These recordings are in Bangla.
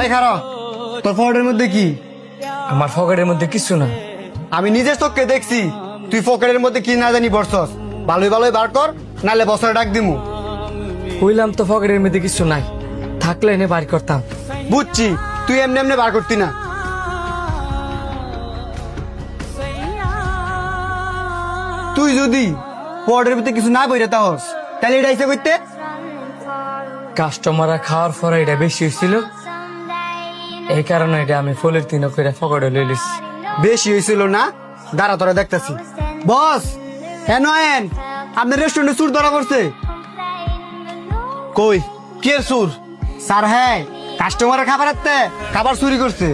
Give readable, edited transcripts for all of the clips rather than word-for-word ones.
এই খারো, তোর পকেটের মধ্যে কি? আমার পকেটের মধ্যে কিছু না। আমি নিজের চোখকে দেখছি তুই পকেটের মধ্যে কি না জানি বসছস। ভালোই ভালোই বার কর, নাহলে বছরে ডাক দিমু। কইলাম তো পকেটের মধ্যে কিছু নাই, থাকলে এনে বাড়ি করতাম। বুঝছি, তুই এমনি এমনি বার করতি না। তুই যদি পকেটের ভিতরে কিছু না বইরে তাহস, তাহলে এটা ইচ্ছা করতে। কাস্টমাররা খাওয়ার পরে এটা বেশি হয়েছিল, এই কারণে এটা আমি ফুলের তিন করে পকেটে লই লিছি। বেশি হয়েছিল না? দাঁড়া, তোরা দেখতেছি। বস, হেন আপনার রেস্টুরেন্টে চুর ধরা পড়ছে। কই কে সুর? স্যার, হ্যাঁ, কাস্টমারের খাবার চুরি করছে।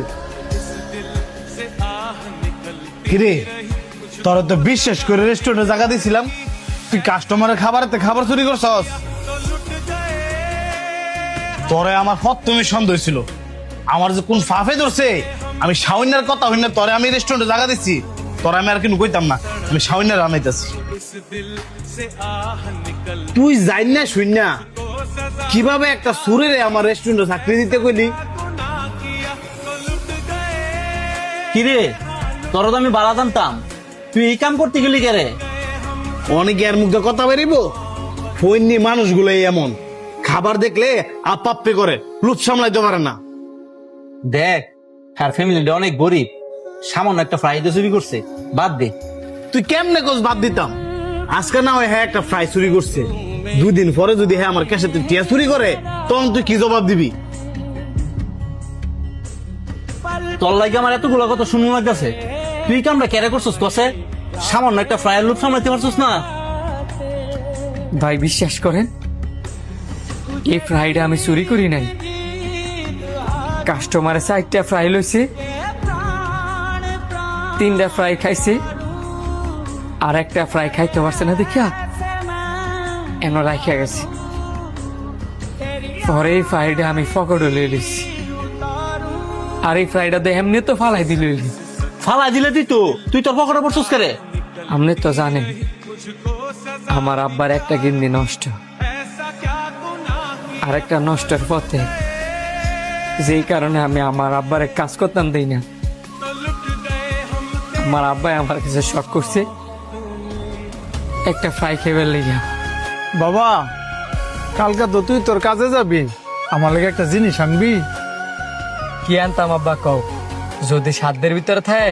কিরে, তোরা তো বিশ্বাস করে রেস্টুরেন্টে জায়গা দিয়েছিলাম, তুই কাস্টমারের খাবার চুরি করছস? তোরে আমার প্রথমে সন্দেহ ছিল, আমার যে কোন ফাফে ধরছে। আমি শাওনের কথা হই না, তোরে আমি রেস্টুরেন্টে জায়গা দিচ্ছি, তোরা আমি আর কিন্তু কইতাম না, আমি শাওনের আনাইতেছি। তুই যাই না শুন না কিভাবে একটা সুরেরে আমার রেস্টুরেন্টে চাকরি দিতে কইলি? কিরে, তোর তো আমি বাড়া জানতাম, তুই এই কাম করতে গেলি কে রে? অনেকে আর মুখে কথা বেরিব। ফৈন্নি মানুষগুলো এমন, খাবার দেখলে আপাপ্পে করে, লুট সামলাইতে পারে না। দেখ, আর ফ্যামিলিটা অনেক গরিব, সামান্য একটা ফ্রাইডে চুরি করছে, বাদ দে। তুই কেমনে কোচ বাদ দিতাম? আজকে না হয় হ্যাঁ একটা ফ্রাই চুরি করছে, 2 দিন পরে যদি হ্যাঁ আমার কাছে টিয়া চুরি করে, তখন তুই কি জবাব দিবি? তোর লাগে আমার এতগুলো কথা শুনতে লাগতেছে। তুই কামটা কেড়ে করছিস? কসে সামান্য একটা ফ্রাইয়ের লুপ সামলাইতে পারছিস না? ভাই বিশ্বাস করেন, এই ফ্রাইটা আমি চুরি করি নাই। কাস্টমারের 4টা ফ্রাই লইছে, 3টা ফ্রাই খাইছে, আর একটা ফ্রাই খাইতে পারছে না দেখিয়া এমন রাখিয়া গেছে। পরে এই ফ্রাইটা আমি পকেটে লই লিছি, আর এই ফ্রাইটা দিয়ে এমনি তো ফালাই দিল। ফালাই দিলে তুই তোর পকেটে পড়ছিস কে রে? আপনি তো জানেন আমার আব্বার একটা গিন্নি নষ্ট, আর একটা নষ্টের পথে, যেই কারণে আমি আমার আব্বারে কাজ করতাম দেই না। আমার আব্বাই আমার কাছে শখ করছে একটা ফ্রাই খেয়ে লেগে। বাবা, কালকা তো তুই তোর কাজে যাবি, আমার লাগে একটা জিনিস আনবি। কি আনতাম আব্বা কও? যদি সাধ্যের ভিতরে থাকে